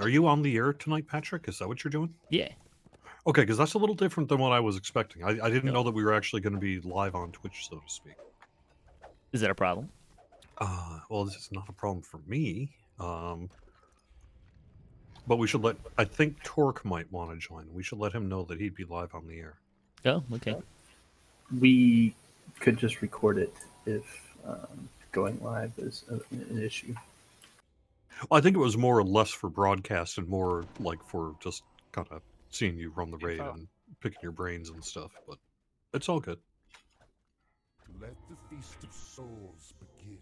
Are you on the air tonight, Patrick? Is that what you're doing? Yeah. Okay, because that's a little different than what I was expecting. I didn't Yep. know that we were actually going to be live on Twitch, so to speak. Is that a problem? Well, this is not a problem for me. But we should let. I think Torque might want to join. We should let him know that he'd be live on the air. Oh, okay. We could just record it if going live is an issue. Well, I think it was more or less for broadcast and more like for just kind of seeing you run the raid and picking your brains and stuff. But it's all good. Let the feast of souls begin.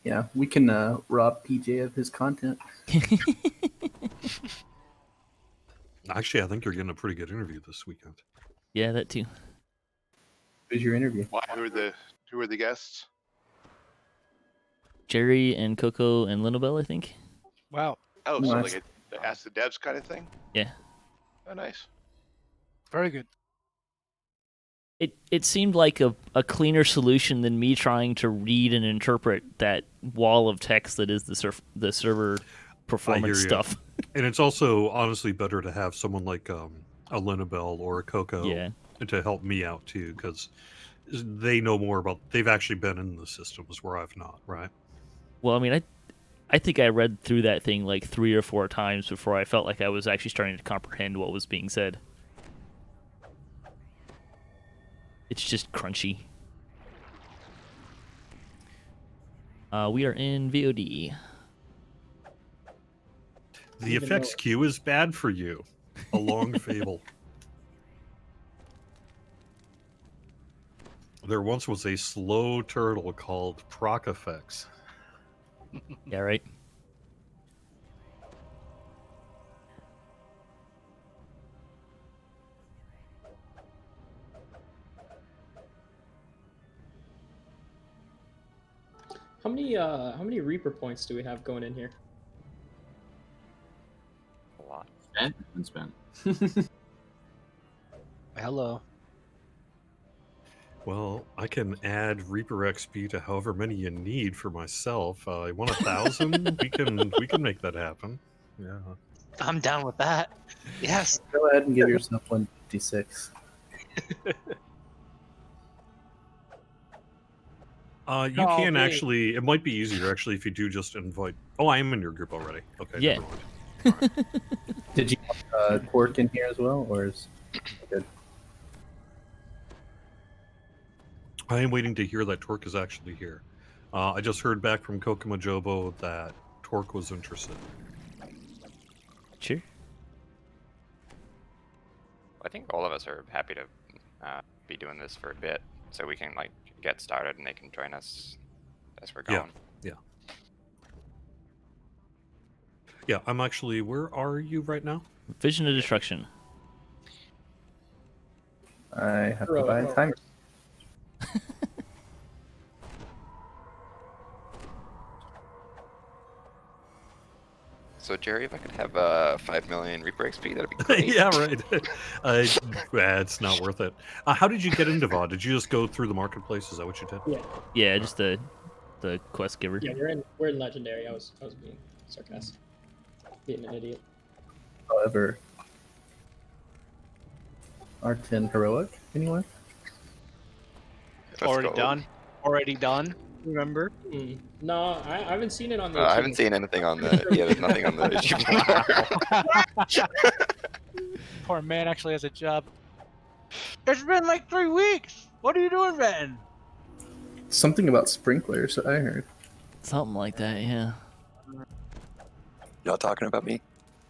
Yeah, we can rob PJ of his content. Actually, I think you're getting a pretty good interview this weekend. Yeah, that too. Who's your interview? Why? Who are the guests? Jerry and Coco and Lynnabel, I think. Wow. Oh, so Nice. like a Ask the Devs kind of thing? Yeah. Oh, nice. Very good. It seemed like a cleaner solution than me trying to read and interpret that wall of text that is the server performance stuff. And it's also honestly better to have someone like a Lynnabel or a Coco to help me out too, because they know more about. They've actually been in the systems where I've not, right? Well, I mean, I think I read through that thing like 3 or 4 times before I felt like I was actually starting to comprehend what was being said. It's just crunchy. We are in VOD. The effects queue is bad for you. A long fable. There once was a slow turtle called Proc Effects. Yeah, right. How many Reaper points do we have going in here? A lot. Spent. Hello. Well, I can add Reaper XP to however many you need for myself. You want 1,000? we can make that happen. Yeah. I'm down with that. Yes. Go ahead and give yourself 156. You can actually. It might be easier actually if you do just invite. Oh, I am in your group already. Okay. Yeah. Never mind. Did you want Quark in here as well, or is good? I am waiting to hear that Torque is actually here. I just heard back from Kokoma Jobo that Torque was interested. Sure. I think all of us are happy to be doing this for a bit, so we can like get started and they can join us as we're going. Yeah, I'm actually. Where are you right now? Vision of Destruction. I have to buy a timer. So Jerry, if I could have 5 million Reaper XP, that'd be great. Yeah, right. It's not worth it. How did you get into VOD? Did you just go through the marketplace? Is that what you did? Yeah. Yeah, just the quest giver. Yeah, we're in Legendary. I was being sarcastic. Being an idiot. However, R10 heroic, anyone? Already done. Already done. Remember? No, I haven't seen it on the. I haven't seen anything on the. Yeah, there's nothing on the achievement. Poor man actually has a job. It's been like 3 weeks. What are you doing, man? Something about sprinklers, I heard. Something like that, yeah. Y'all talking about me?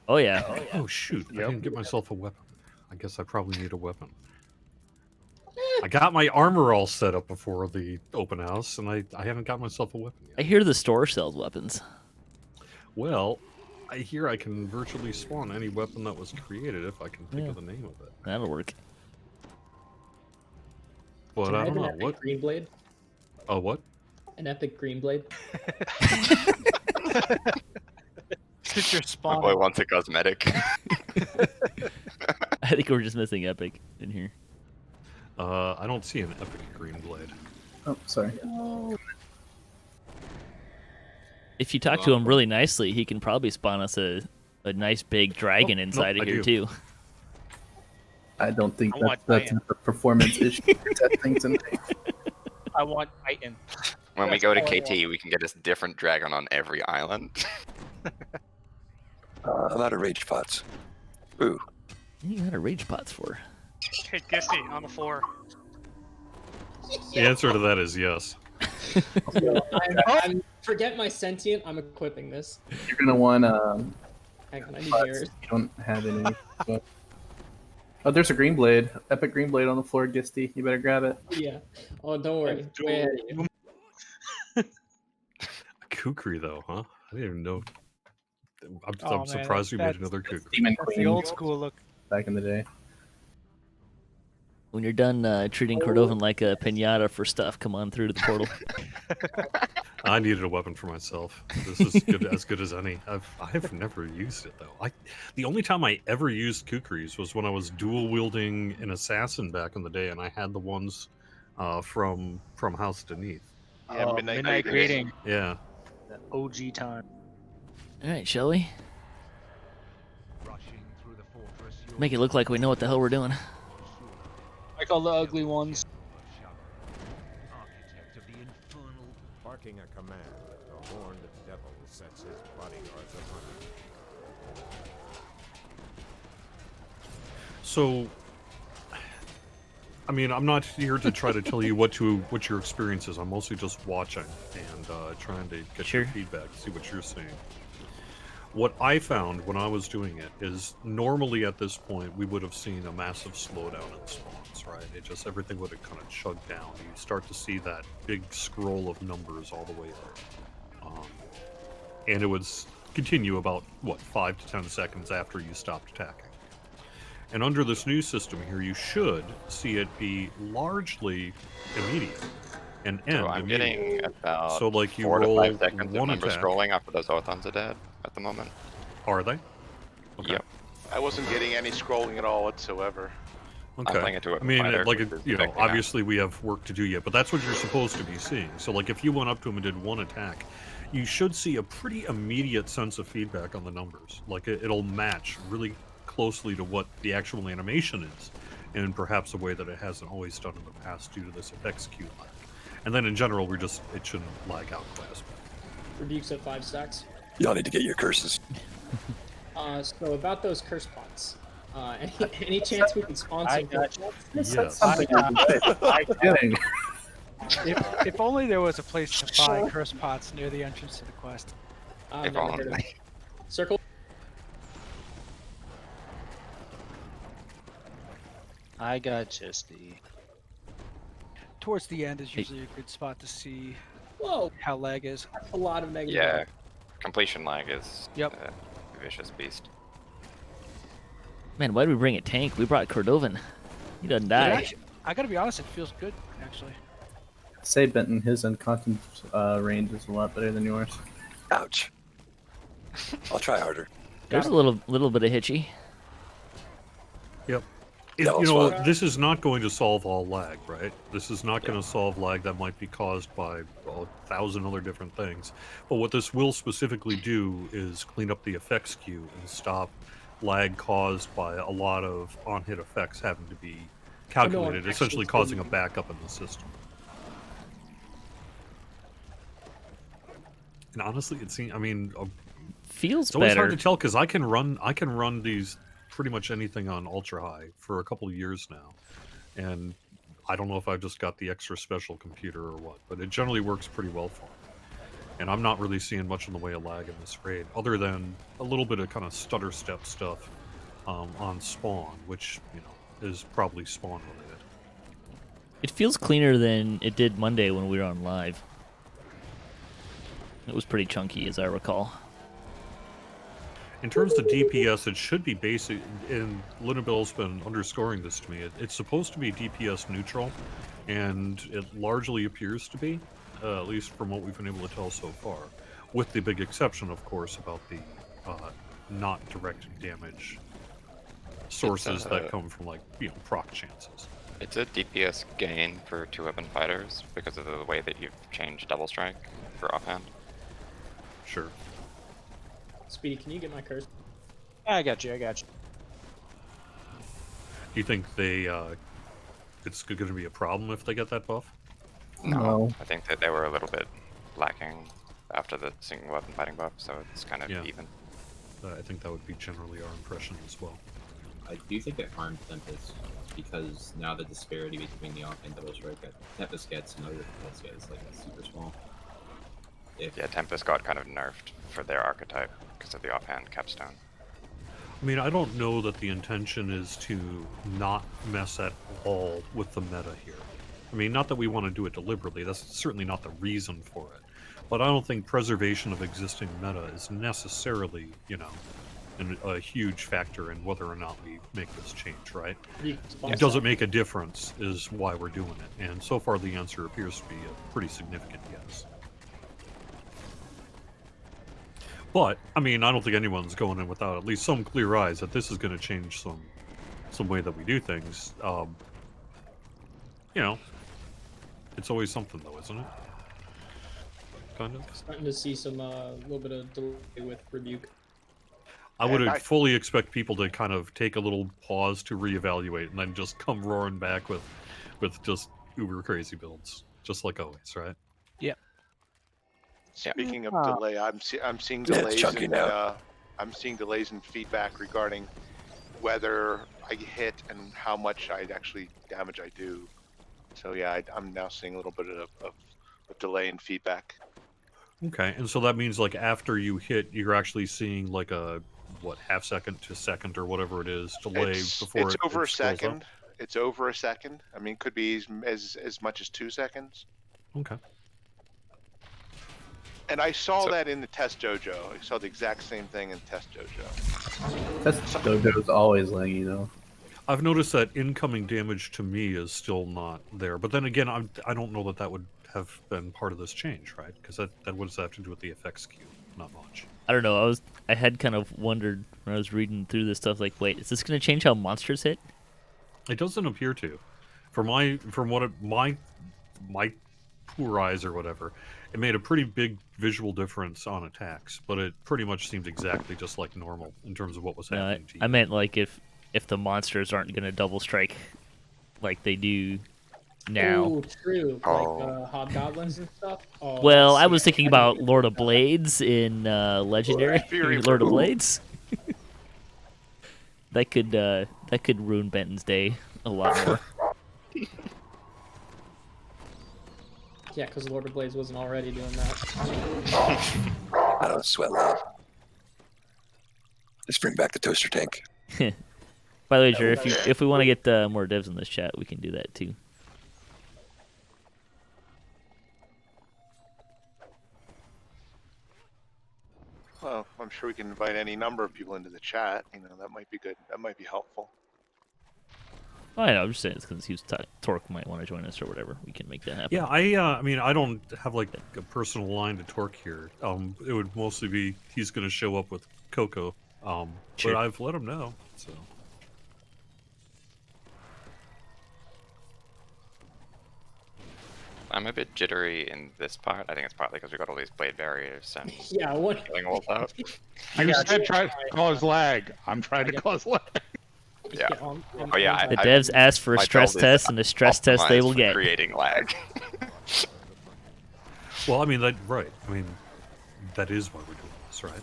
Oh yeah. Oh shoot! I didn't get myself a weapon. I guess I probably need a weapon. I got my armor all set up before the open house, and I haven't got myself a weapon yet. I hear the store sells weapons. Well, I hear I can virtually spawn any weapon that was created if I can think of the name of it. That'll work. But I don't know what. Green blade. Oh, what? An epic green blade. It's your spawn. My boy wants a cosmetic. I think we're just missing Epic in here. I don't see an epic green blade. Oh, sorry. If you talk to him really nicely, he can probably spawn us a nice big dragon inside of here too. I don't think I want that's Titan. a performance issue you're testing tonight. I want Titan. When we That's go to all I KT, we can get a different dragon on every island. I'm out of rage pots. Ooh. What are you out of rage pots for? Hey, Gisty, on the floor. The answer to that is yes. Forget my sentient. I'm equipping this. You're gonna want Hang on, I need pots. yours. You don't have any. So. Oh, there's a green blade. Epic green blade on the floor, Gisty. You better grab it. Yeah. Oh, don't worry. Way ahead of you. Kukri, though, huh? I didn't even know. I'm Oh, man, surprised you made that's- another Kukri. Demon That's the Queen old school look. back in the day. When you're done treating Cordovan like a pinata for stuff, come on through to the portal. I needed a weapon for myself. This is good, as good as any. I've never used it though. The only time I ever used Kukris was when I was dual wielding an assassin back in the day, and I had the ones from House Beneath. Yeah, Oh, midnight greeting. Yeah. That OG time. All right, shall we? Make it look like we know what the hell we're doing. Like all the ugly ones. Barking a command, the horned devil sets his bodyguards upon him. So, I mean, I'm not here to try to tell you what your experience is. I'm mostly just watching and trying to get your feedback, see what you're seeing. What I found when I was doing it is normally at this point we would have seen a massive slowdown in spawns, right? It just everything would have kind of chugged down. You start to see that big scroll of numbers all the way there, and it would continue about 5 to 10 seconds after you stopped attacking. And under this new system here, you should see it be largely immediate and end So I'm immediately. getting about So like you 4 to roll 5 seconds of one number attack. scrolling after those Orthons are dead at the moment. Are they? Okay. Yep. I wasn't getting any scrolling at all whatsoever. Okay. I'm playing it to a I mean, fighter, like, which is you know, affecting that. obviously we have work to do yet, but that's what you're supposed to be seeing. So, like, if you went up to him and did one attack, you should see a pretty immediate sense of feedback on the numbers. Like, it'll match really closely to what the actual animation is, and perhaps a way that it hasn't always done in the past due to this effects queue lag. And then in general, it shouldn't lag out quite as much. Rebukes at 5 stacks. Y'all need to get your curses. So about those curse pots. Any chance we can spawn some curse pots? Yes. Something I'm kidding. If only there was a place to buy curse pots near the entrance to the quest. If Never heard of only. it. Circle. I got Gisty. Towards the end is usually a good spot to see Whoa, how lag is. that's a lot of negative. Yeah, completion lag is Yep. a vicious beast. Man, why did we bring a tank? We brought Cordovan. He doesn't die. Actually, I gotta be honest, it feels good, actually. Say Benton, his unconscious range is a lot better than yours. Ouch. I'll try harder. There's a little bit of hitchy. Yep. That You was know, fun. this is not going to solve all lag, right? This is not going to solve lag that might be caused by 1,000 other different things. But what this will specifically do is clean up the effects queue and stop lag caused by a lot of on-hit effects having to be calculated, essentially causing a backup in the system. And honestly, it seems, I mean, Feels it's always better. hard to tell because I can run these pretty much anything on ultra high for a couple of years now, and I don't know if I've just got the extra special computer or what, but it generally works pretty well for me. And I'm not really seeing much in the way of lag in this raid, other than a little bit of kind of stutter step stuff on spawn, which is probably spawn related. It feels cleaner than it did Monday when we were on live. It was pretty chunky, as I recall. In terms of DPS, it should be basic, and Lynnabel's been underscoring this to me. It's supposed to be DPS neutral, and it largely appears to be, at least from what we've been able to tell so far. With the big exception, of course, about the not direct damage sources that come from, like, proc chances. It's a DPS gain for 2-weapon fighters because of the way that you've changed double strike for offhand. Sure. Speedy, can you get my curse? I got you. Do you think they it's going to be a problem if they get that buff? No. I think that they were a little bit lacking after the single weapon fighting buff, so it's kind of Yeah. even. I think that would be generally our impression as well. I do think it harmed Tempest because now the disparity between the offhand double strike that Tempest gets and other Tempest gets is like super small. Yeah, Tempest got kind of nerfed for their archetype because of the offhand capstone. I mean, I don't know that the intention is to not mess at all with the meta here. I mean, not that we want to do it deliberately, that's certainly not the reason for it. But I don't think preservation of existing meta is necessarily, you know, a huge factor in whether or not we make this change, right? It doesn't make a difference is why we're doing it. And so far the answer appears to be a pretty significant yes. But, I mean, I don't think anyone's going in without at least some clear eyes that this is going to change some way that we do things. You know, it's always something, though, isn't it? Kind of. Starting to see some little bit of delay with Rebuke. I would fully expect people to kind of take a little pause to reevaluate and then just come roaring back with just uber crazy builds, just like always, right? Yep. Speaking of delay, I'm seeing delays I'm seeing delays in feedback regarding whether I hit and how much damage I do. So yeah, I'm now seeing a little bit of a delay in feedback. Okay, and so that means like after you hit, you're actually seeing like a half second to second or whatever it is delay before it's over a scrolls second. up? It's over a second. I mean, it could be as much as 2 seconds. Okay. And I saw that in the test dojo. I saw the exact same thing in test dojo. Test dojo is always laggy though. I've noticed that incoming damage to me is still not there, but then again, I don't know that would have been part of this change, right? Because that what does that have to do with the FX queue? Not much. I don't know. I had kind of wondered when I was reading through this stuff. Like, wait, is this going to change how monsters hit? It doesn't appear to. My poor eyes or whatever, it made a pretty big visual difference on attacks, but it pretty much seemed exactly just like normal in terms of what was happening to you. I meant like if the monsters aren't going to double strike like they do now. Oh, true. Like hobgoblins and stuff. Oh, Well, I was thinking about Lord of Blades in Legendary. Lord of Blades. that could ruin Benton's day a lot more. Yeah, because Lord of Blades wasn't already doing that. I don't sweat that. Just bring back the toaster tank. By the way, Jer, if we want to get more devs in this chat, we can do that too. Well, I'm sure we can invite any number of people into the chat. You know, that might be good. That might be helpful. Oh, I know. I'm just saying it's because he's Torque might want to join us or whatever. We can make that happen. Yeah, I mean, I don't have like a personal line to Torque here. It would mostly be he's going to show up with Coco. Sure. But I've let him know. So. I'm a bit jittery in this part. I think it's partly because we got all these blade barriers and Yeah, what? killing walls out. You said try to cause lag. I'm trying to cause lag. Yeah. Oh yeah. The devs asked for a stress test, and a stress test they will get. Creating lag. Well, I mean, right. I mean, that is why we're doing this, right?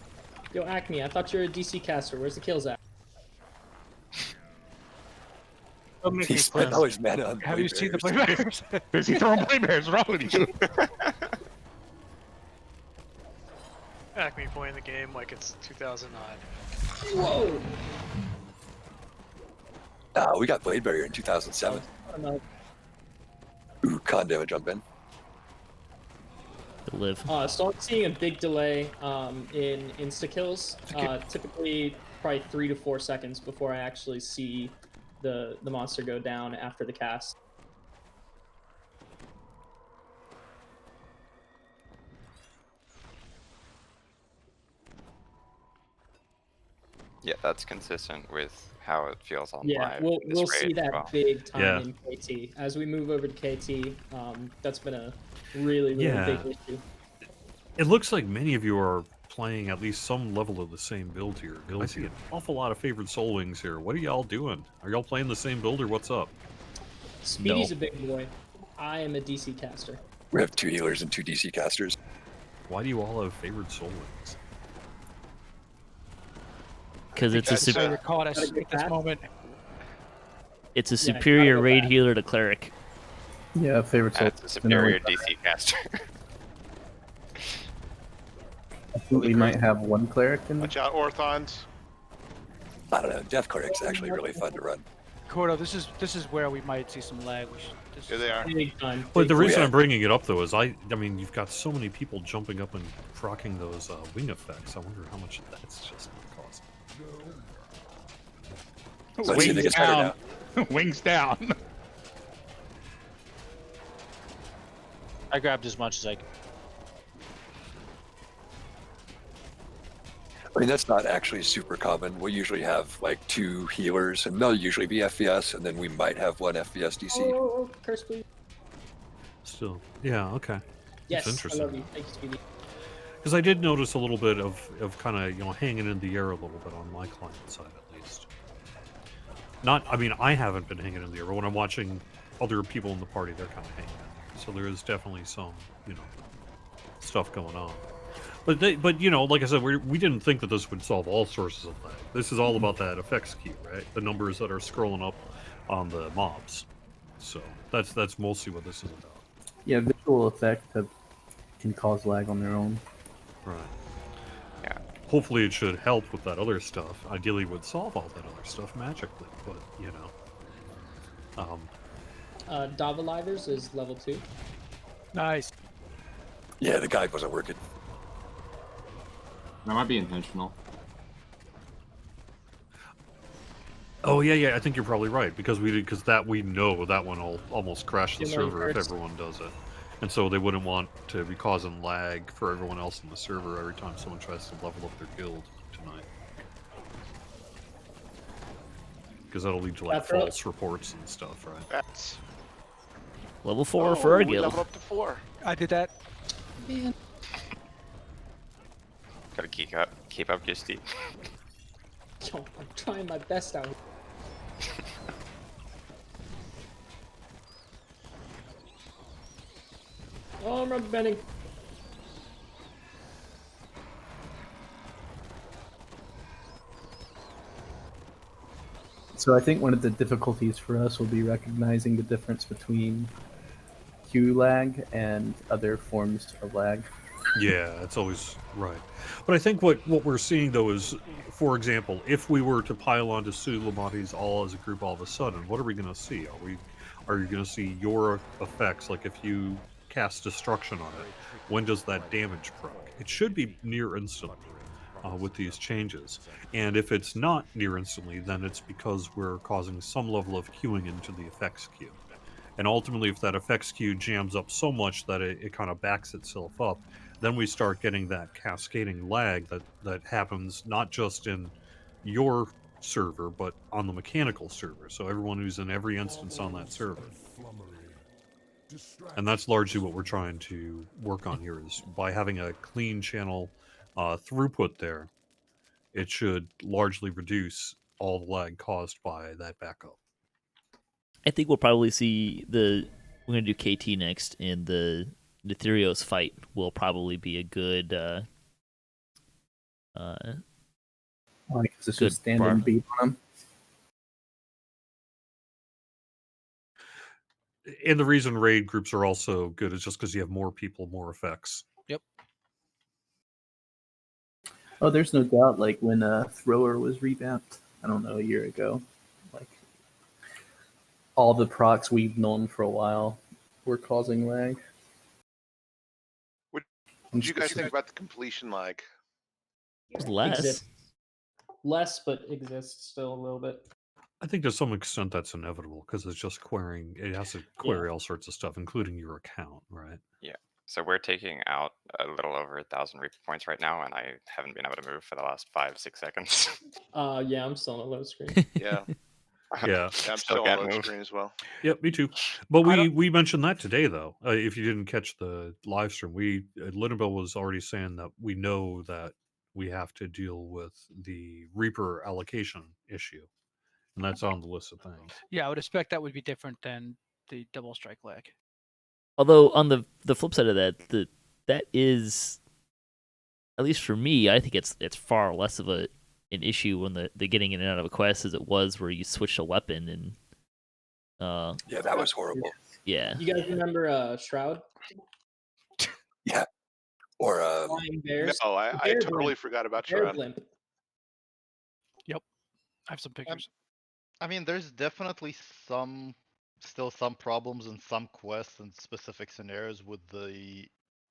Yo, Acme, I thought you were a DC caster. Where's the kills at? He spent all his mana on Have you seen the blade blade bears? Busy throwing blade bears. What's wrong with you? Acme playing the game like it's 2009. Whoa! Nah, we got blade barrier in 2007. Ooh, con damage jump in. Live. So I'm seeing a big delay in insta kills. Typically, probably 3 to 4 seconds before I actually see the monster go down after the cast. Yeah, that's consistent with how it feels on Yeah, live. we'll see that big time Yeah. in KT. As we move over to KT, that's been a really big issue. It looks like many of you are playing at least some level of the same build here. I see an awful lot of favorite Soul Wings here. What are y'all doing? Are y'all playing the same build or what's up? Speedy's a big boy. I am a DC caster. We have 2 healers and 2 DC casters. Why do you all have favorite Soul Wings? Because it's a So you caught us at this moment. It's a superior raid healer to cleric. Yeah, favorite Soul. That's a superior DC caster. I think we might have one cleric in. Watch out, Orthons. I don't know. Death Cleric's actually really fun to run. Cordo, this is where we might see some lag. Here they are. But the reason I'm bringing it up though is I mean you've got so many people jumping up and procking those wing effects. I wonder how much that's just going to cost. Wings down. Wings down. I grabbed as much as I could. I mean, that's not actually super common. We usually have like 2 healers, and they'll usually be FPS, and then we might have 1 FPS DC. Oh, curse please. Still, yeah, okay. Yes, That's interesting. I love you. Thank you, Speedy. Because I did notice a little bit of kind of hanging in the air a little bit on my client side at least. Not, I mean, I haven't been hanging in the air, but when I'm watching other people in the party, they're kind of hanging in there. So there is definitely some, stuff going on. But like I said, we didn't think that this would solve all sources of lag. This is all about that effects queue, right? The numbers that are scrolling up on the mobs. So that's mostly what this is about. Yeah, visual effects can cause lag on their own. Right. Yeah. Hopefully it should help with that other stuff. Ideally it would solve all that other stuff magically, but Davalivers is level 2. Nice. Yeah, the guide wasn't working. That might be intentional. Oh yeah, I think you're probably right because we know that one will almost crash the server if everyone does it, and so they wouldn't want to be causing lag for everyone else in the server every time someone tries to level up their guild tonight, because that'll lead to like false reports and stuff, right? That's level 4 for our we guild. leveled up to 4. I did that. Man. Gotta keep up, Justy. Yo, I'm trying my best out. Oh, I'm rubber banding. So I think one of the difficulties for us will be recognizing the difference between queue lag and other forms of lag. Yeah, that's always right. But I think what we're seeing though is, for example, if we were to pile onto Lamannias all as a group all of a sudden, what are we going to see? Are you going to see your effects? Like if you cast destruction on it, when does that damage proc? It should be near instantly with these changes. And if it's not near instantly, then it's because we're causing some level of queuing into the effects queue. And ultimately, if that effects queue jams up so much that it kind of backs itself up, then we start getting that cascading lag that happens not just in your server, but on the mechanical server. So everyone who's in every instance on that server. And that's largely what we're trying to work on here, is by having a clean channel throughput there, it should largely reduce all the lag caused by that backup. I think we'll probably see we're going to do KT next, and the Therios fight will probably be a good like this is standing beat on them. And the reason raid groups are also good is just because you have more people, more effects. Yep. Oh, there's no doubt, like when Thrower was revamped, I don't know, a year ago, like all the procs we've known for a while were causing lag. What do you guys think about the completion lag? Less. Less, but exists still a little bit. I think to some extent that's inevitable because it's just querying. It has to query all sorts of stuff, including your account, right? Yeah. So we're taking out a little over 1,000 Reaper points right now, and I haven't been able to move for the last 5-6 seconds. Yeah, I'm still on a low screen. Yeah. Yeah, I'm still on low screen as well. Yep, me too. But we mentioned that today, though. If you didn't catch the live stream, Lynnabel was already saying that we know that we have to deal with the Reaper allocation issue, and that's on the list of things. Yeah, I would expect that would be different than the double strike lag. Although on the flip side of that, that is, at least for me, I think it's far less of an issue when the getting in and out of a quest as it was where you switch a weapon and. Yeah, that was horrible. Yeah. You guys remember Shroud? Yeah. Or Flying bears. No, I Bear totally blimp. forgot about Bear Shroud. blimp. Yep. I have some pictures. I mean, there's definitely still some problems in some quests and specific scenarios with the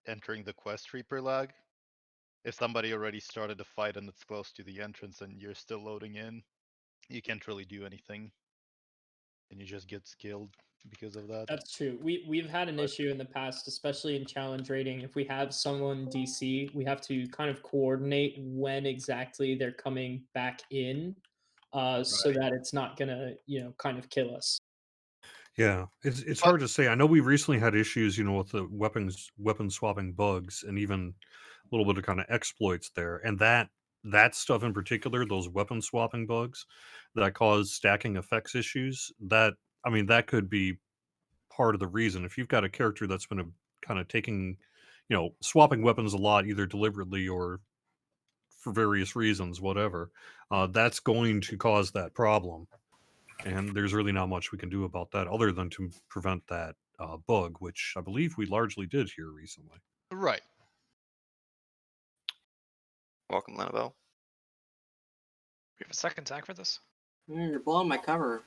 entering the quest Reaper lag. If somebody already started a fight and it's close to the entrance and you're still loading in, you can't really do anything. And you just get skilled because of that. That's true. We've had an issue in the past, especially in challenge rating. If we have someone DC, we have to kind of coordinate when exactly they're coming back in, so that it's not gonna, kind of kill us. Yeah, it's hard to say. I know we recently had issues, with the weapon swapping bugs, and even a little bit of kind of exploits there, and that stuff in particular, those weapon swapping bugs that cause stacking effects issues. That could be part of the reason. If you've got a character that's been kind of taking, swapping weapons a lot, either deliberately or for various reasons, whatever, that's going to cause that problem. And there's really not much we can do about that other than to prevent that bug, which I believe we largely did here recently. Right. Welcome, Lynnabel. We have a second tank for this. You're blowing my cover.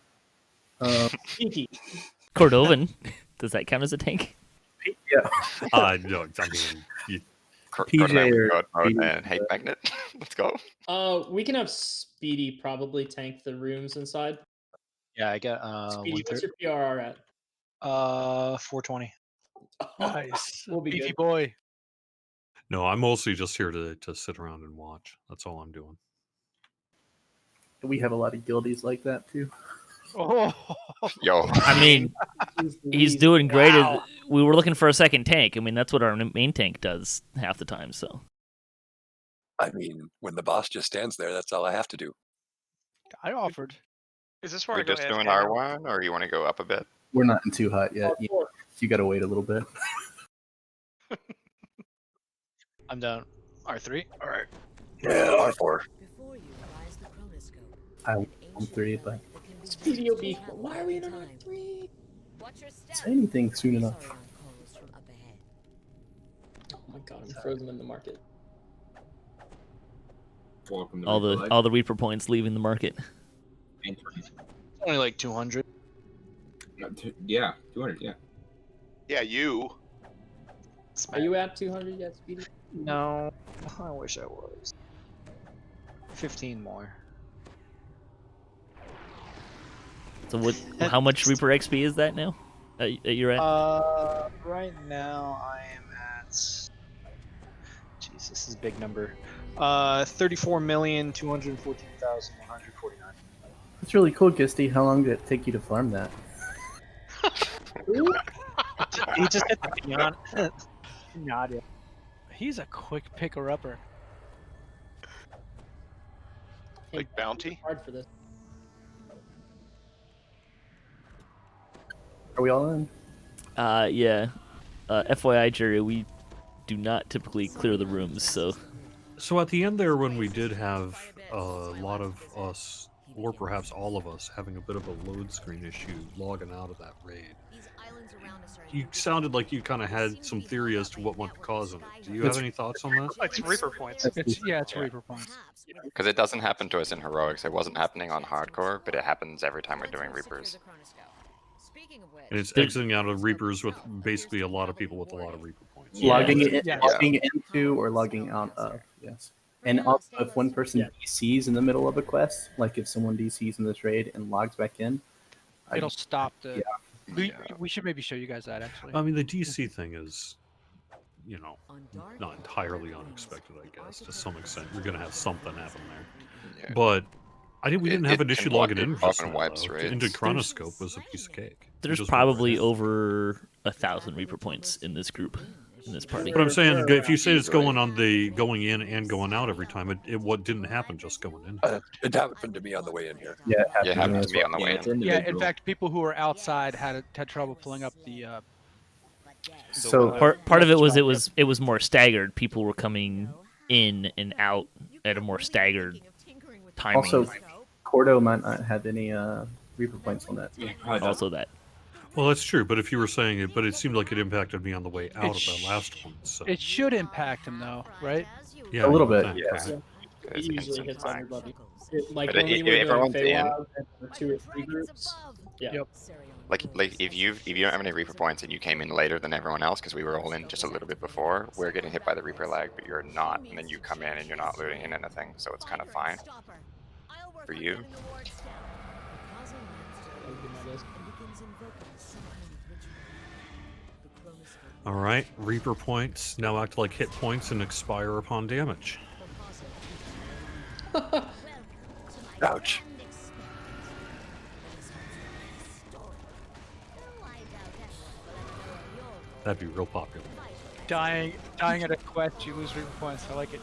Cordovan, does that count as a tank? Yeah. No, I mean, PJ and hate magnet. Let's go. We can have Speedy probably tank the rooms inside. Yeah, I got Speedy, what's your PRR at? 420. Nice. We'll be Beefy good. boy. No, I'm mostly just here to sit around and watch. That's all I'm doing. We have a lot of guildies like that too. Oh, Yo. I mean, he's doing great. Wow. We were looking for a second tank. I mean, that's what our main tank does half the time. So. I mean, when the boss just stands there, that's all I have to do. I offered. Is this where We're I go just AFK doing now? R1, or you want to go up a bit? We're not in too hot yet. You got to wait a little bit. I'm down. R3. All right. Yeah, R4. I'm 3, but Speedy will be. Why are we in R3? say anything soon enough. Oh my god, I'm frozen in the market. Welcome to All the Reaper points leaving the market. Only like 200. Yeah, 200. Yeah. Yeah, you. Are you at 200 yet, Speedy? No, I wish I was. 15 more. So what? How much Reaper XP is that now? You're at? Right now I am at. Jeez, this is a big number. 34,214,149. That's really cool, Gisty. How long did it take you to farm that? He just hit the beyond. Nadia. He's a quick picker-upper. Like bounty? Hard for this. Are we all in? Yeah. FYI, Jerry, we do not typically clear the rooms, so. So at the end there, when we did have a lot of us, or perhaps all of us, having a bit of a load screen issue logging out of that raid, you sounded like you kind of had some theory as to what might be causing it. Do you have any thoughts on that? It's Reaper points. It's Reaper points. Because it doesn't happen to us in heroics. It wasn't happening on hardcore, but it happens every time we're doing Reapers. And it's exiting out of Reapers with basically a lot of people with a lot of Reaper points. Logging into or logging out of, yes. And also, if one person DCs in the middle of a quest, like if someone DCs in this raid and logs back in, It'll stop the. Yeah. We should maybe show you guys that actually. I mean, the DC thing is, not entirely unexpected, I guess. To some extent, you're going to have something happen there. Yeah. But we didn't have an issue logging in. Often wipes raids. Into Chronoscope was a piece of cake. There's probably over 1,000 Reaper points in this group. in this party. But I'm saying, if you say it's going on the going in and going out every time, it what didn't happen just going in. It happened to me on the way in here. Yeah, Yeah, it happened to me on the way in. Yeah, in fact, people who were outside had trouble pulling up the. So part of it was more staggered. People were coming in and out at a more staggered timing. Also, Cordo might not have any Reaper points on that. Yeah, also that. Well, that's true. But if you were saying it, but it seemed like it impacted me on the way out of the last one. So. It should impact him though, right? Yeah, a little bit. Yeah. It usually hits everybody. Like But when we if were doing everyone's in- Feywild and there were 2 or 3 groups. Yeah. Yep. Like if you don't have any Reaper points and you came in later than everyone else because we were all in just a little bit before, we're getting hit by the Reaper lag, but you're not, and then you come in and you're not looting in anything, so it's kind of fine for you. All right, Reaper points now act like hit points and expire upon damage. Ouch. That'd be real popular. Dying at a quest, you lose Reaper points. I like it.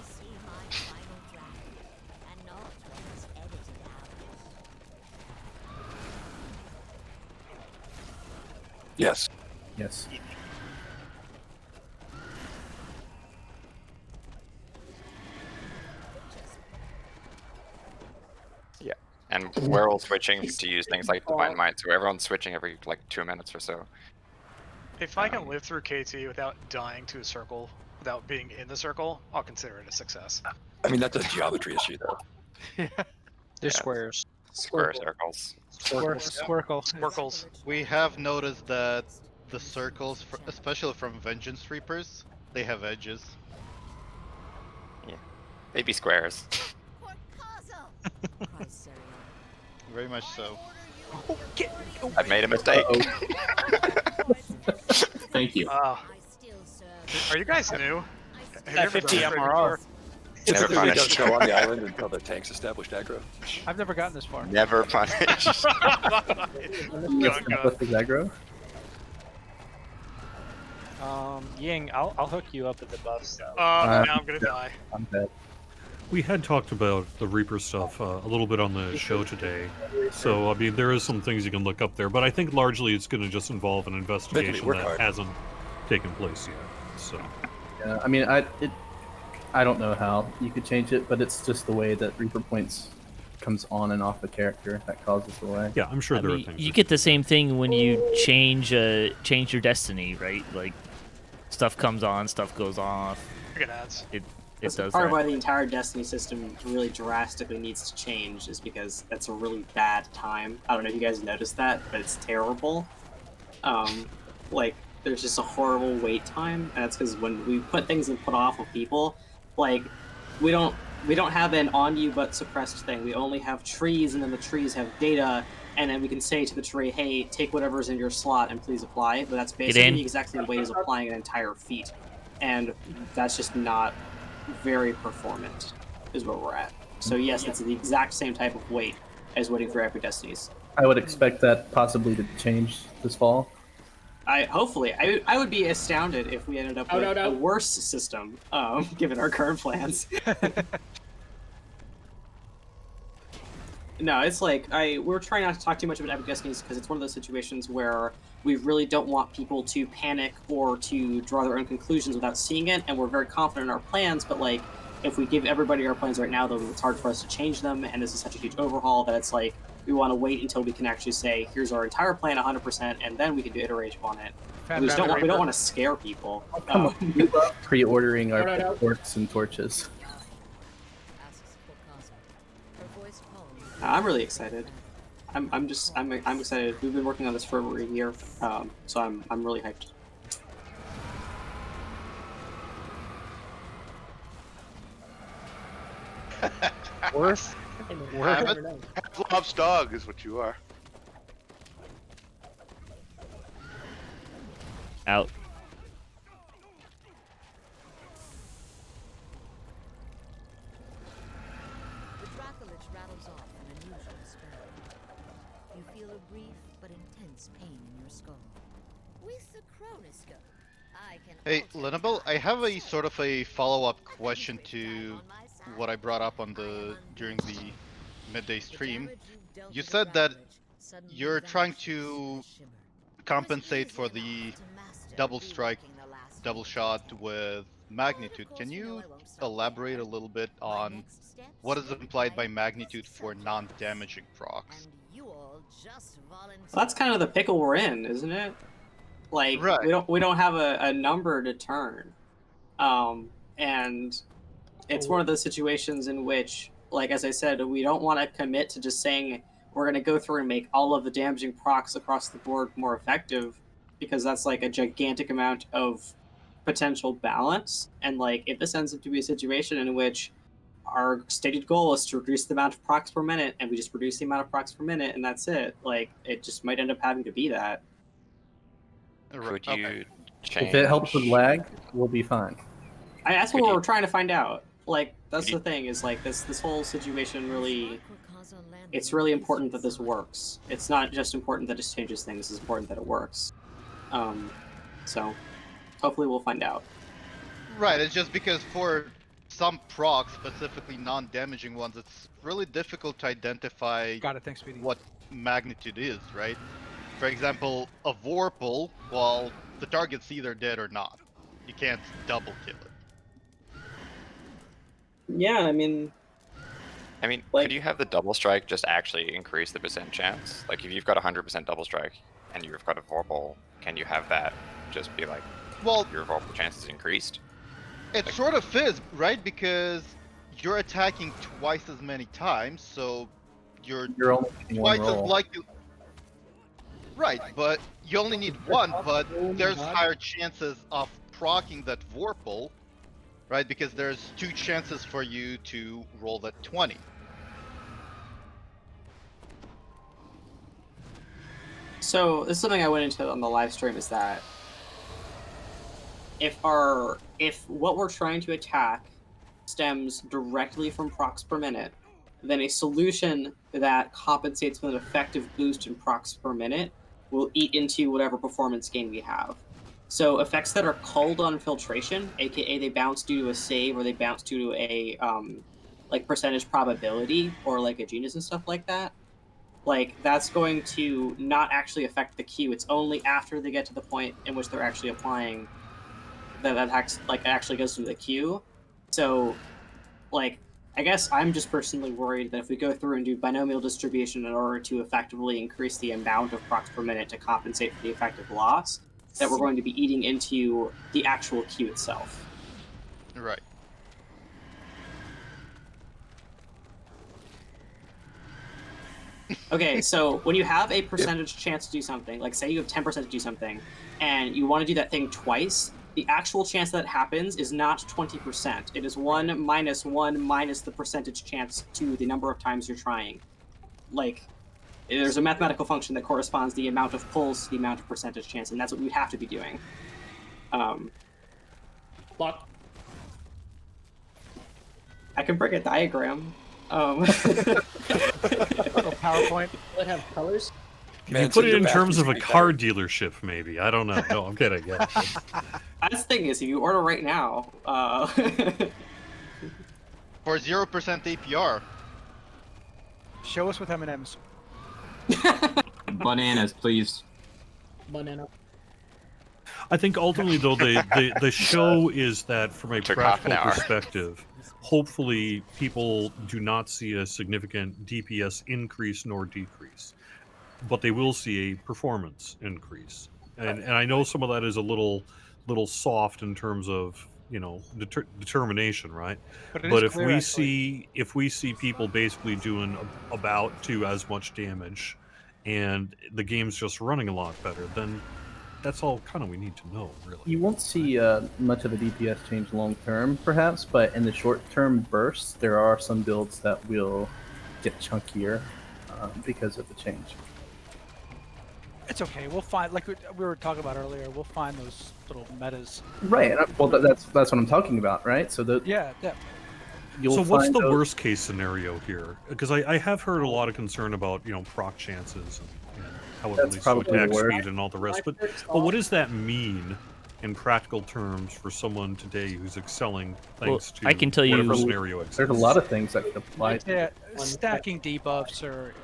Yes. Yes. Yeah, and we're all switching to use things like Divine Might, so everyone's switching every like 2 minutes or so. If I can live through KT without dying to a circle, without being in the circle, I'll consider it a success. I mean, that's a geometry issue, though. They're squares. Square circles. Squirkles. We have noticed that the circles, especially from Vengeance Reapers, they have edges. Yeah, they be squares. Very much so. I made a mistake. Thank you. Are you guys new? Have you ever 50 done this MRR. before? Never Typically, we don't punished. go on the island until the tanks established aggro. I've never gotten this far. Never punished. What's the aggro? Ying, I'll hook you up with the buffs though. Now I'm gonna die. I'm dead. We had talked about the Reaper stuff a little bit on the show today, so I mean there is some things you can look up there, but I think largely it's going to just involve an investigation work that hard. hasn't taken place yet. So Yeah, I mean, I don't know how you could change it, but it's just the way that Reaper points comes on and off the character that causes the lag. yeah, I'm sure I there are mean, things. you get the same thing when you change your destiny, right? Like stuff comes on, stuff goes off. I get ads. It That's does part of that. why the entire Destiny system really drastically needs to change, is because that's a really bad time. I don't know if you guys noticed that, but it's terrible. Like, there's just a horrible wait time, and that's because when we put things and put off of people, like, we don't have an on you but suppressed thing. We only have trees, and then the trees have data, and then we can say to the tree, hey, take whatever's in your slot and please apply. But that's basically the exact same way as applying an entire feat. And that's just not very performant, is where we're at. So yes, it's the exact same type of wait as waiting for Epic Destinies. I would expect that possibly to change this fall. Hopefully, I would be astounded if we ended up with a worse system, given our current plans. No, it's like we're trying not to talk too much about Epic Destinies because it's one of those situations where we really don't want people to panic or to draw their own conclusions without seeing it, and we're very confident in our plans. But like, if we give everybody our plans right now, though, it's hard for us to change them, and this is such a huge overhaul that it's like we want to wait until we can actually say, here's our entire plan 100%, and then we can do iteration on it. We don't want to scare people. Come on, we love pre-ordering our forks and torches. I'm really excited. I'm excited. We've been working on this for over a year, so I'm really hyped. Worth loves dog is what you are. Out. The Dracolich rattles off an unusual spell. You feel a brief but intense pain in your skull. With the chronoscope, Hey, Lynnabel, I have a sort of a follow-up question to what I brought up on during the midday stream. You said that you're trying to compensate for the double strike, double shot with magnitude. Can you elaborate a little bit on what is implied by magnitude for non-damaging procs? Well, that's kind of the pickle we're in, isn't it? Like Right. we don't have a number to turn, and it's one of those situations in which, like as I said, we don't want to commit to just saying we're going to go through and make all of the damaging procs across the board more effective, because that's like a gigantic amount of potential balance. And like if this ends up to be a situation in which our stated goal is to reduce the amount of procs per minute, and we just reduce the amount of procs per minute, and that's it. Like it just might end up having to be that. Could you change? If it helps with lag, we'll be fine. That's what we're trying to find out. Like that's the thing is like this whole situation really. It's really important that this works. It's not just important that it changes things. It's important that it works. So hopefully we'll find out. Right. It's just because for some procs, specifically non-damaging ones, it's really difficult to identify what magnitude is, right? For example, a Vorpal, well, the target's either dead or not. You can't double kill it. Yeah, I mean, could you have the double strike just actually increase the percent chance? Like, if you've got 100% double strike and you've got a Vorpal, can you have that just be like, well, your Vorpal chance is increased? It sort of is, right? Because you're attacking twice as many times, so you're only getting one twice as roll. likely. Right, but you only need one, but there's higher chances of proccing that Vorpal, right? Because there's 2 chances for you to roll that 20. So this is something I went into on the live stream, is that if what we're trying to attack stems directly from procs per minute, then a solution that compensates for an effective boost in procs per minute will eat into whatever performance gain we have. So effects that are culled on filtration, aka they bounce due to a save or they bounce due to a like percentage probability or like a genius and stuff like that, like that's going to not actually affect the queue. It's only after they get to the point in which they're actually applying that actually goes to the queue. So like I guess I'm just personally worried that if we go through and do binomial distribution in order to effectively increase the amount of procs per minute to compensate for the effective loss, that we're going to be eating into the actual queue itself. Right. Okay, so when you have a percentage chance to do something, like say you have 10% to do something, and you want to do that thing twice, the actual chance that happens is not 20%. It is 1 minus the percentage chance to the number of times you're trying. Like, there's a mathematical function that corresponds the amount of pulls to the amount of percentage chance, and that's what we have to be doing. Block. I can bring a diagram. PowerPoint. Will it have colors? Can you put it in terms of a car dealership, maybe? I don't know. No, I'm kidding. Yeah. That's the thing is, if you order right now, for 0% APR. Show us with M&Ms. Bananas, please. Banana. I think ultimately, though, the show is that from a Took half an practical hour. perspective, hopefully people do not see a significant DPS increase nor decrease, but they will see a performance increase. And I know some of that is a little soft in terms of, you know, determination, right? But if clear, we actually. see people basically doing about to as much damage, and the game's just running a lot better, then that's all kind of we need to know, really. You won't see much of a DPS change long term, perhaps, but in the short term bursts, there are some builds that will get chunkier because of the change. It's okay. We'll find, like we were talking about earlier, we'll find those little metas. Right. Well, that's what I'm talking about, right? So yeah. So what's the worst case scenario here? Because I have heard a lot of concern about, you know, proc chances and how it relates to attack speed and all the rest. But what does that mean? in practical terms for someone today who's excelling thanks to I can tell you- whatever scenario exists? There's a lot of things that could apply. Yeah, stacking debuffs or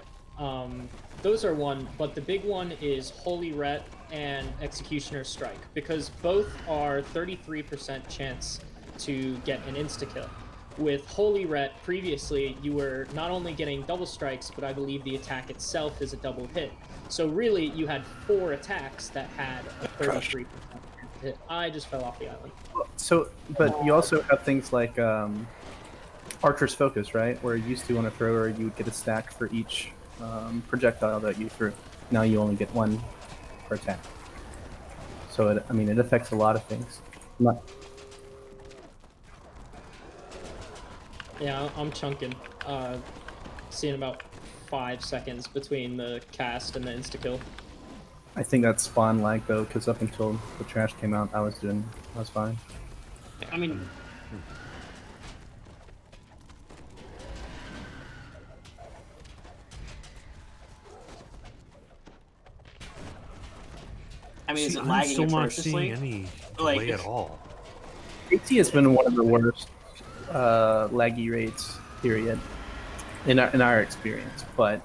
those are one, but the big one is Holy Ret and Executioner Strike, because both are 33% chance to get an insta-kill. With Holy Ret, previously, you were not only getting double strikes, but I believe the attack itself is a double hit. So really, you had 4 attacks that had a 33% hit. I just fell off the island. So, but you also have things like Archer's Focus, right? Where you used to on a thrower, you would get a stack for each projectile that you threw. Now you only get 1 per attack. So, it affects a lot of things. Yeah, I'm chunking. Seeing about 5 seconds between the cast and the insta-kill. I think that's spawn lag though, because up until the trash came out, I was fine. I mean, is it I'm lagging still not atrociously? seeing any delay at all. AT has been one of the worst laggy rates, period, in our experience. But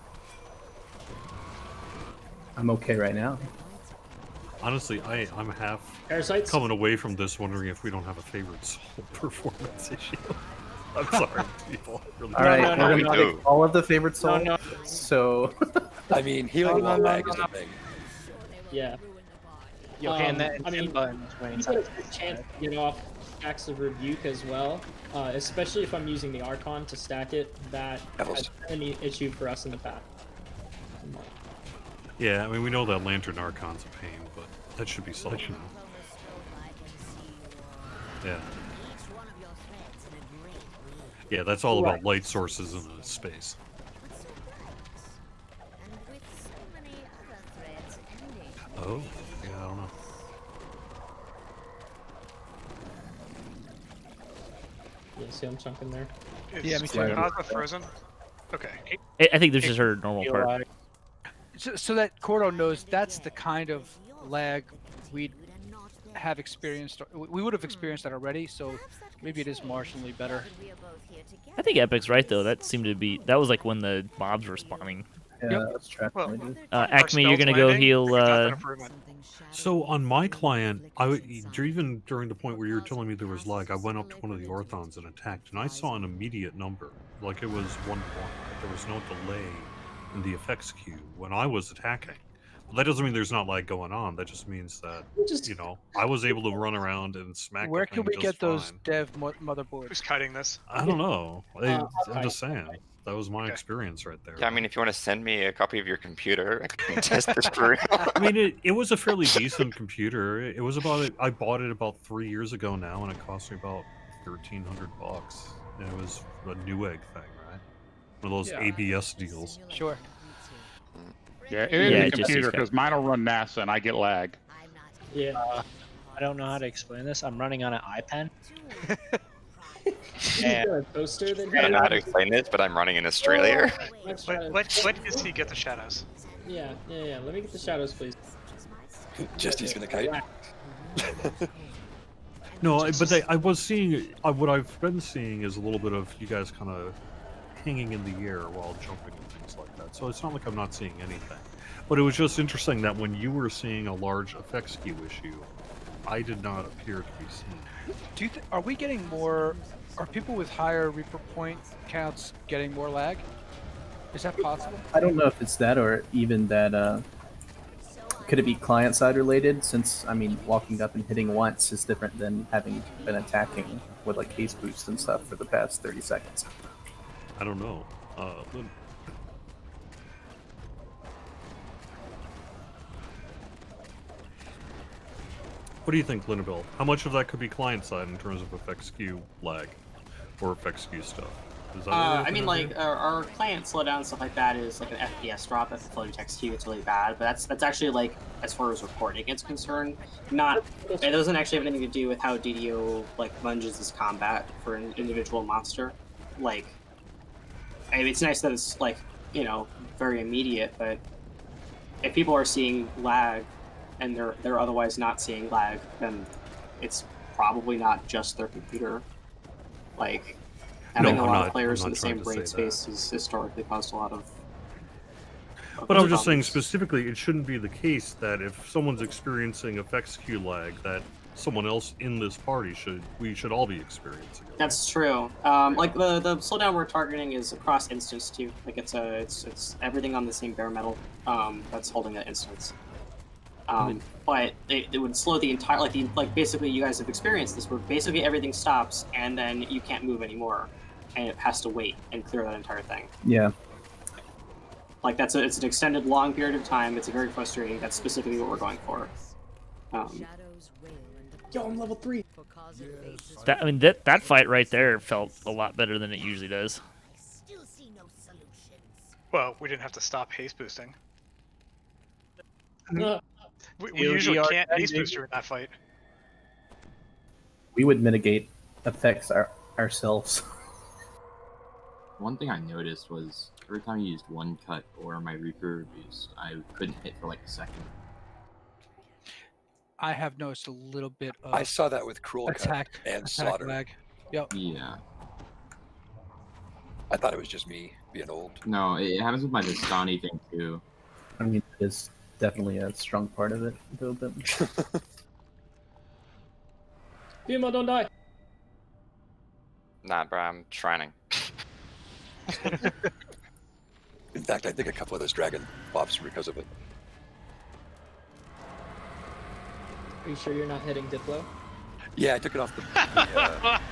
I'm okay right now. Honestly, I'm half Parasites? coming away from this wondering if we don't have a favorite soul performance issue. I'm sorry, people. Really All right, we're gonna take all of the favorite soul. No. So, I mean, healing while lag is a thing. Yeah. Yo, hand that I mean, button when you it's get a good chance to get off stacks of Rebuke as well, especially if I'm using the Archon to stack it. That has been an issue for us in the past. Yeah, I mean, we know that Lantern Archon's a pain, but that should be solved now. Yeah. Yeah, that's all about light sources in the space. Oh, yeah, I don't know. Yeah, see, I'm chunking there. Is Cordovan frozen? Okay. I think this is her normal part. So that Cordo knows that's the kind of lag we'd have experienced. We would have experienced that already, so maybe it is marginally better. I think Epic's right though. That seemed to be was like when the mobs were spawning. Yeah, that's trap. Acme, you're gonna go heal. So on my client, even during the point where you were telling me there was lag, I went up to one of the orthons and attacked, and I saw an immediate number. Like it was 1 point. There was no delay in the effects queue when I was attacking. But that doesn't mean there's not lag going on. That just means that I was able to run around and smack. Where the can thing we just get those fine. dev motherboards? Who's cutting this? I don't know. I'm just saying. That was my experience right there. Yeah, I mean, if you want to send me a copy of your computer, I can test this for real. I mean, it was a fairly decent computer. It was I bought it about 3 years ago now, and it cost me about $1,300. And it was a Newegg thing, right? One of those ABS deals. Sure. Yeah, it is a computer because mine will run NASA and I get lag. Yeah. I don't know how to explain this. I'm running on an iPen. A toaster that I don't know how to explain this, but I'm running in Australia. Let DC get the shadows. Yeah. Let me get the shadows, please. He's gonna kite. No, but I was seeing what I've been seeing is a little bit of you guys kind of hanging in the air while jumping and things like that. So it's not like I'm not seeing anything. But it was just interesting that when you were seeing a large effect skew issue, I did not appear to be seeing. Are we getting more? Are people with higher Reaper point counts getting more lag? Is that possible? I don't know if it's that or even that. Could it be client side related? Since walking up and hitting once is different than having been attacking with like case boost and stuff for the past 30 seconds. I don't know. What do you think, Lynnabel? How much of that could be client side in terms of effect skew lag or effect skew stuff? Is that our client slowdown stuff like that is like an FPS drop. If the floating text queue, it's really bad. But that's actually like as far as recording is concerned, it doesn't actually have anything to do with how DDO lunges this combat for an individual monster. It's nice that it's very immediate, but if people are seeing lag and they're otherwise not seeing lag, then it's probably not just their computer. Like, having a lot of players in the same brain space has historically caused a lot of But I'm just saying problems. specifically, it shouldn't be the case that if someone's experiencing effects queue lag, that someone else in this party we should all be experiencing it. That's true. Like the slowdown we're targeting is across instance too. Like it's everything on the same bare metal that's holding that instance. But it would slow the entire like basically you guys have experienced this where basically everything stops and then you can't move anymore, and it has to wait and clear that entire thing. Yeah. Like it's an extended long period of time. It's very frustrating. That's specifically what we're going for. Yo, I'm level 3. I mean, that fight right there felt a lot better than it usually does. Well, we didn't have to stop haste boosting. No. We usually can't haste boost during that fight. We would mitigate effects ourselves. One thing I noticed was every time you used one cut or my Reaper boost, I couldn't hit for like a second. I have noticed a little bit of I saw that with Cruel attack Cut and attack Slaughter. lag. Yep. Yeah. I thought it was just me being old. No, it happens with my Vistani thing too. I mean, it is definitely a strong part of it, a little bit. Dima, don't die. Nah, bro, I'm training. In fact, I think a couple of those dragon pops because of it. Are you sure you're not hitting Diplo? Yeah, I took it off the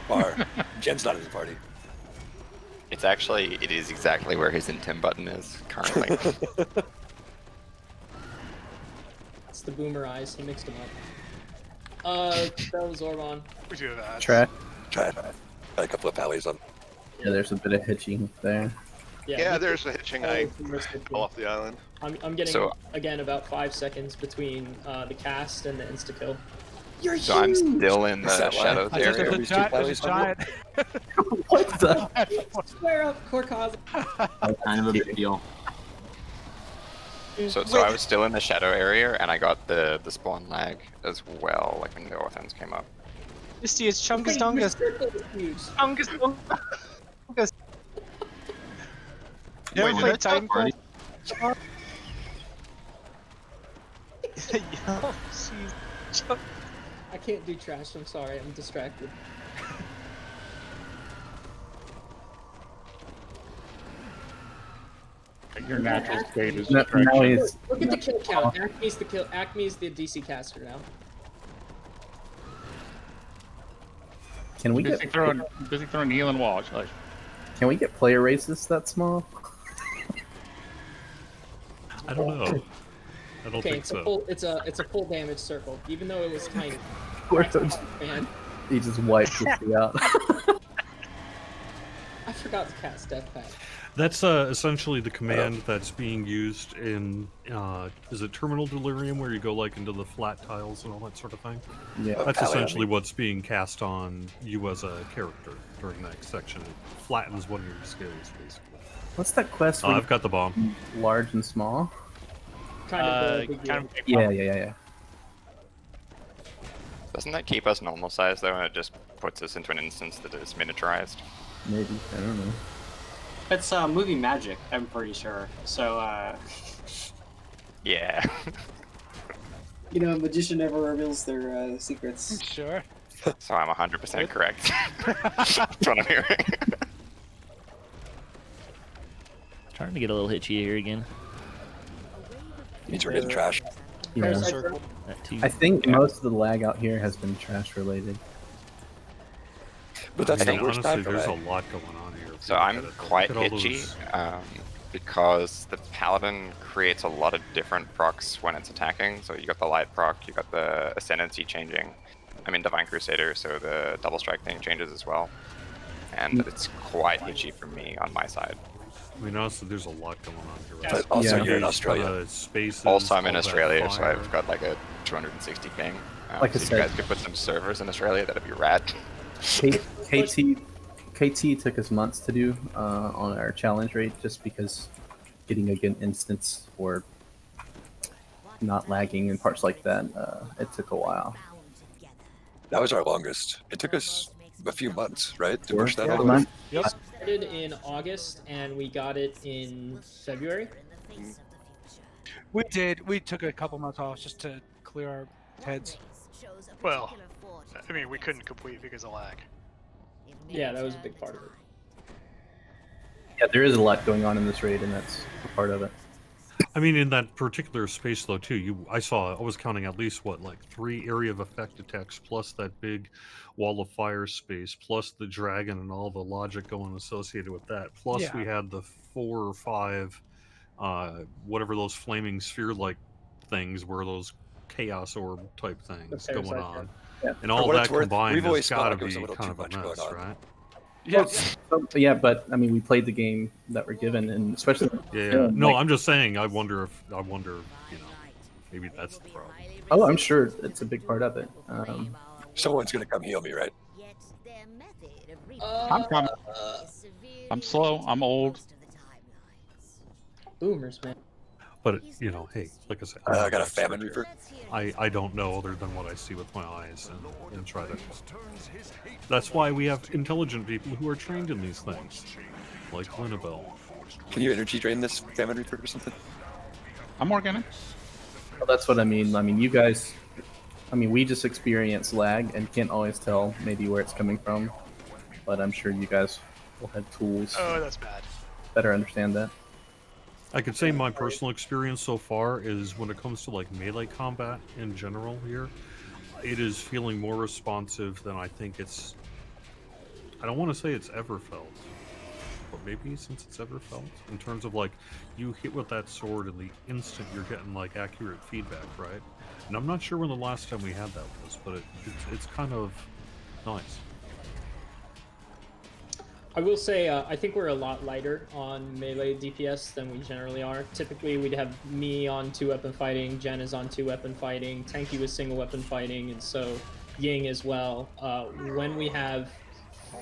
bar. Jen's not in the party. It is exactly where his intim button is currently. It's the boomer eyes. He mixed them up. That was Orban. We do that. Try. Got a couple of pallies on. Yeah, there's a bit of hitching there. Yeah, there's a hitching. I fell off the island. I'm getting again about 5 seconds between the cast and the insta kill. You're So I'm still in the shadows area. There's a giant. What the? Square up, core cause. Kind of a big deal. So I was still in the shadow area, and I got the spawn lag as well, like when the Orphans came up. Misty, it's Chungus Dungus. Chungus Dungus. You ever played Titanfall? Yo, jeez. I can't do trash. I'm sorry. I'm distracted. Your natural state is Now distraction. he's Look at the kill count. Acme's the kill. Acme's the DC caster now. Can we busy get throwing healing walls. Like, can we get player races that small? I don't know. I don't Okay, think so. it's a full damage circle, even though it was tiny. Man, He just wiped it out. I forgot to cast Death Pact. That's essentially the command that's being used in, is it Terminal Delirium, where you go like into the flat tiles and all that sort of thing? Yeah. That's essentially what's being cast on you as a character during that section. It flattens one of your skills, basically. What's that quest? Oh, I've got the bomb. Large and small. Kind of big kind of big Yeah. Doesn't that keep us normal size though, and it just puts us into an instance that is miniaturized? Maybe, I don't know. It's movie magic, I'm pretty sure. So Yeah. you know, a magician never reveals their secrets. Sure. So I'm 100% correct. That's what I'm hearing. Starting to get a little hitchy here again. Means we're getting trash. Yeah. That too. I think most of the lag out here has been trash related. But that's I the mean, worst honestly, time for there's that. a lot going on here. if So you look I'm at it. quite Look at all hitchy those- because the Paladin creates a lot of different procs when it's attacking. So you got the light proc, you got the Ascendancy changing. I'm in Divine Crusader, so the double strike thing changes as well. And it's quite hitchy for me on my side. I mean, honestly, there's a lot going on here. Right? But also, Yeah. you're in There's, Australia. Spaces, Also, I'm in all that Australia, so fire. I've got like a 260 ping. Like I so if said- you guys could put some servers in Australia, that'd be rad. KT took us months to do on our challenge rate, just because getting a good instance or not lagging and parts like that, it took a while. That was our longest. It took us a few months, right, to push that Yeah, all the way. mine- We started in August and we got it in February. We did. We took a couple months off just to clear our heads. Well, I mean, we couldn't complete because of lag. Yeah, that was a big part of it. Yeah, there is a lot going on in this raid, and that's a part of it. I mean, in that particular space, though, too, I was counting at least, what, like 3 area of effect attacks, plus that big wall of fire space, plus the dragon and all the logic going associated with that. Plus, Yeah. we had the 4 or 5, whatever those flaming sphere-like things were, those chaos orb type things going on. Yeah. And For all what that it's worth, combined we've has always got to felt like it was a be little kind too of a much going mess, on. right? Yeah, but I mean, we played the game that we're given, and especially Yeah. No, like- I'm just saying. I wonder, you know, maybe that's the problem. Oh, I'm sure it's a big part of it. Someone's gonna come heal me, right? I'm coming. I'm slow. I'm old. Boomers, man. But you know, hey, like I said, I got a famine reaper. I don't know other than what I see with my eyes and try to. That's why we have intelligent people who are trained in these things, like Lynnabel. Can you energy drain this famine reaper or something? I'm working it. Well, that's what I mean. I mean, you guys. I mean, we just experience lag and can't always tell maybe where it's coming from, but I'm sure you guys will have tools. Oh, that's bad. Better understand that. I could say my personal experience so far is when it comes to like melee combat in general here, it is feeling more responsive than I think it's. I don't want to say it's ever felt, but maybe since it's ever felt, in terms of like you hit with that sword and the instant you're getting like accurate feedback, right? And I'm not sure when the last time we had that was, but it's kind of nice. I will say, I think we're a lot lighter on melee DPS than we generally are. Typically, we'd have me on 2-weapon fighting, Jen is on 2-weapon fighting, Tenki was single-weapon fighting, and so Ying as well. When we have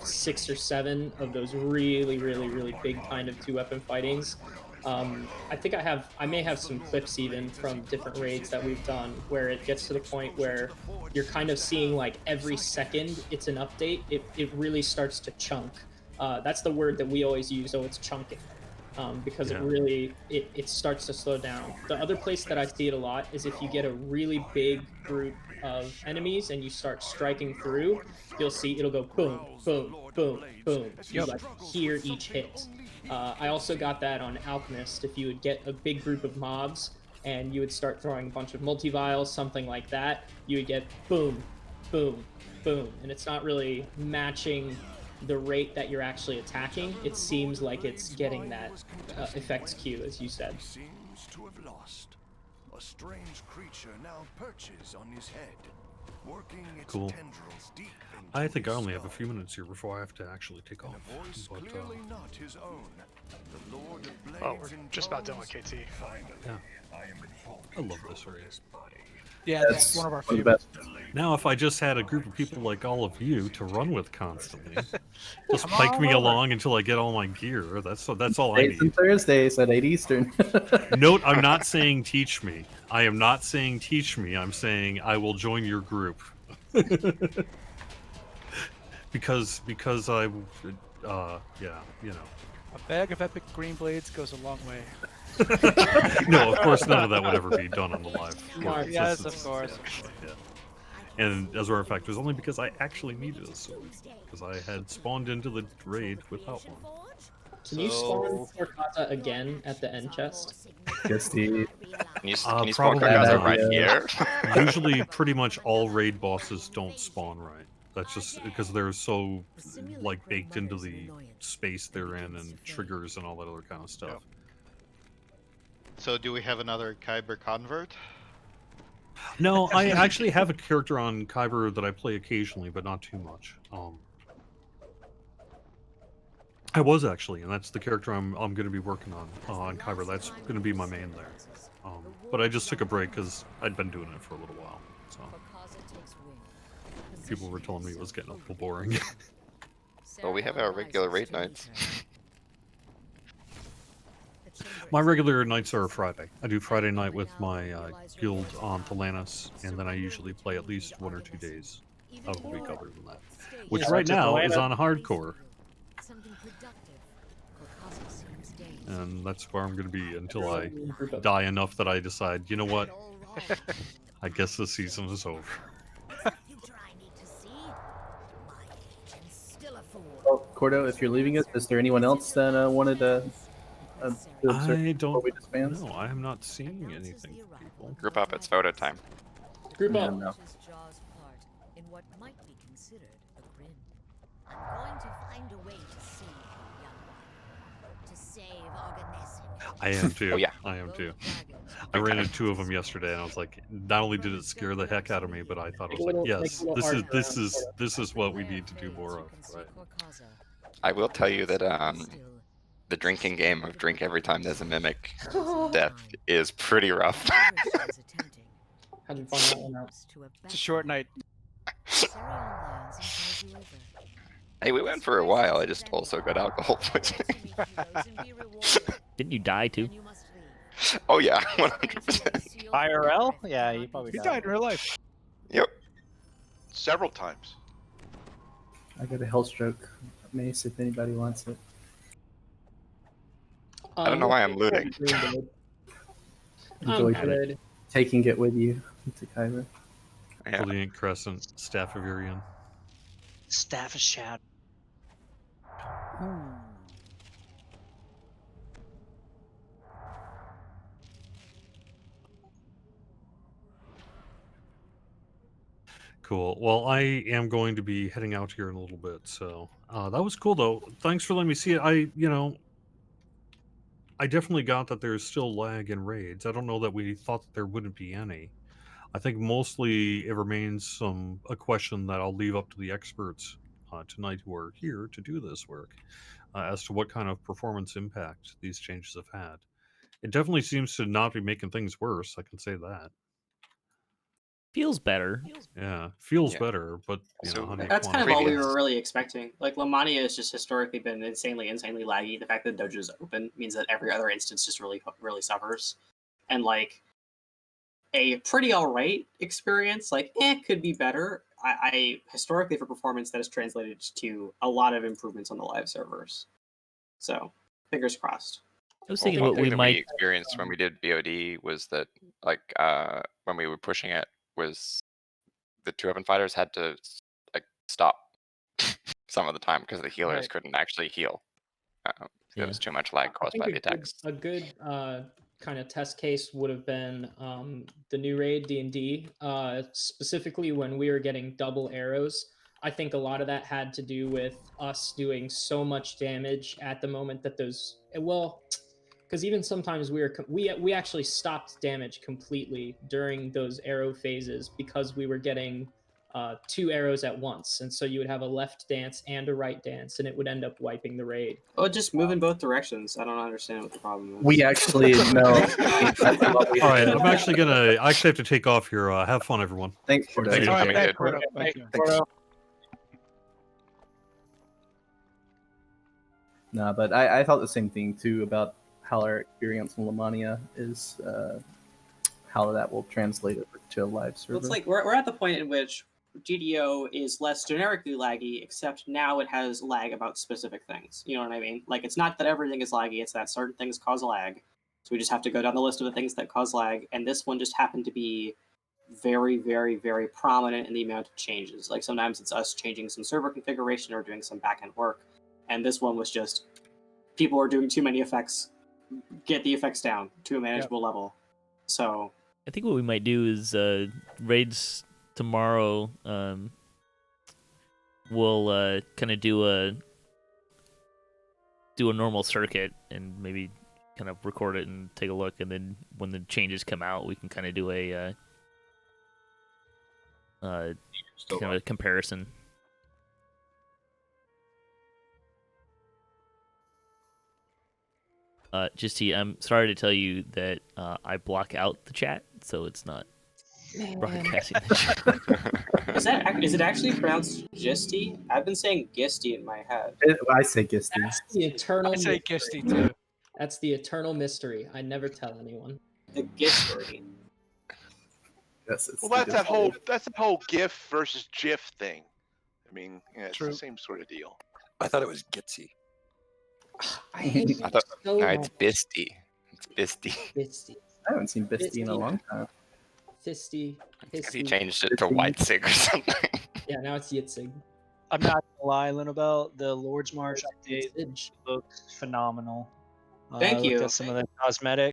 6 or 7 of those really, really, really big kind of 2-weapon fightings, I think I may have some clips even from different raids that we've done where it gets to the point where you're kind of seeing like every second it's an update. It really starts to chunk. That's the word that we always use. Oh, it's chunking, because Yeah. it really it starts to slow down. The other place that I see it a lot is if you get a really big group of enemies and you start striking through, you'll see it'll go boom, boom, boom, boom. You like hear each hit. I also got that on Alchemist. If you would get a big group of mobs and you would start throwing a bunch of multi-vials, something like that, you would get boom, boom, boom, and it's not really matching the rate that you're actually attacking. It seems like it's getting that effects queue, as you said. Seems to have lost. A strange creature now perches on his head, working its Cool. tendrils deep into I think I his only have a skull. few minutes here before I have to actually take off. A voice But, clearly not his own. The Lord of Blades Oh, we're and just about done with Bones. KT. yeah, I love this race. Yeah, that's one of our One of the favorites. best. Now, if I just had a group of people like all of you to run with constantly, just Come pike on me over. along until I get all my gear. That's all I Days and need. Thursdays at 8 Eastern. Note, I'm not saying teach me. I am not saying teach me. I'm saying I will join your group. because I, yeah, you know. A bag of epic green blades goes a long way. No, of course, none of that would ever be done on the live. work. Yes, Just- of it's- course. Yeah. And as a matter of fact, it was only because I actually needed a sword. Because I had spawned into the raid without one. Can you spawn Forkata again at the end chest? Yes, Steve. Can you spawn Probably Kargaza not. right here? Usually, pretty much all raid bosses don't spawn right. That's just because they're so like baked into the space they're in and triggers and all that other kind of stuff. So do we have another Kyber convert? No, I actually have a character on Kyber that I play occasionally, but not too much. I was actually, and that's the character I'm going to be working on Kyber. That's going to be my main there. But I just took a break because I'd been doing it for a little while. So people were telling me it was getting a little boring. Well, we have our regular raid nights. My regular nights are Friday. I do Friday night with my guild on Thalanis, and then I usually play at least 1 or 2 days of the week other than that. Which right now is on hardcore. And that's where I'm going to be until I die enough that I decide, you know what? I guess the season is over. Well, Cordo, if you're leaving us, is there anyone else that wanted to observe I before don't we disband? know. I am not seeing anything from people. Group up, it's photo time. Group Yeah, up. no. In what might be considered a grin. I'm going to find a way to save you, young one. To save Organessin. I am too. Oh, yeah. I am too. I ran into two of them yesterday, and I was like, not only did it scare the heck out of me, but I thought it was like, yes, this is what we need to do more of. Right. I will tell you that the drinking game of drink every time there's a mimic death is pretty rough. How'd you find that one out? It's a short night. Hey, we went for a while. I just also got alcohol poisoning. Didn't you die too? Oh yeah, 100%. IRL? Yeah, you probably He died in real life. Yep. Several times. I got a Hellstroke mace if anybody wants it. I don't know why I'm looting. Enjoy good. taking it with you to Kyra. Yeah. Brilliant Crescent, Staff of Irion. Staff of Shadow. Cool. Well, I am going to be heading out here in a little bit, so that was cool though. Thanks for letting me see it. I definitely got that there's still lag in raids. I don't know that we thought that there wouldn't be any. I think mostly it remains a question that I'll leave up to the experts tonight who are here to do this work as to what kind of performance impact these changes have had. It definitely seems to not be making things worse. I can say that. Feels better. Yeah, feels better, but That's kind of all we were really expecting. Like Lamannia has just historically been insanely laggy. The fact that Dojo is open means that every other instance just really suffers, and like a pretty alright experience. Like could be better. I historically for performance that has translated to a lot of improvements on the live servers. So fingers crossed. I was thinking what we might experienced when we did BOD was that like when we were pushing it was the 2-weapon fighters had to like stop some of the time because the healers couldn't actually heal. There was too much lag caused by the attacks. A good kind of test case would have been the new raid D&D, specifically when we were getting double arrows. I think a lot of that had to do with us doing so much damage at the moment that those because even sometimes we actually stopped damage completely during those arrow phases because we were getting 2 arrows at once, and so you would have a left dance and a right dance, and it would end up wiping the raid. Oh, just move in both directions. I don't understand what the problem is. We actually know. All right, I actually have to take off here. Have fun, everyone. Thanks for Thanks for coming, dude. Thank you. No, but I thought the same thing too about how our experience in Lamannia is, how that will translate over to a live server. Well, it's like we're at the point in which DDO is less generically laggy, except now it has lag about specific things. You know what I mean? Like it's not that everything is laggy; it's that certain things cause lag. So we just have to go down the list of the things that cause lag, and this one just happened to be very, very, very prominent in the amount of changes. Like sometimes it's us changing some server configuration or doing some backend work, and this one was just people are doing too many effects. Get the effects down to a manageable level. So I think what we might do is raids tomorrow. We'll kind of do a normal circuit and maybe kind of record it and take a look, and then when the changes come out, we can kind of do a kind of a comparison. I'm sorry to tell you that I block out the chat, so it's not broadcasting the chat. Is it actually pronounced Gisty? I've been saying Gisty in my head. I say Gisty. That's the eternal. I say Gisty too. That's the eternal mystery. I never tell anyone. The Gisty. Yes, it's Well, the that's that whole GIF versus GIF thing. I mean, yeah, it's True. the same sort of deal. I thought it was Gitsy. I hate I thought, so no, much. it's Bisty. It's Bisty. Fisty. I haven't seen Bisty in a long time. Fisty. Because he Fisty. changed it to White Sig or something. Yeah, now it's Yitzig. I'm not gonna lie, Lynnabel, the Lord's March update looks phenomenal. Thank I looked you. at some of the cosmetics.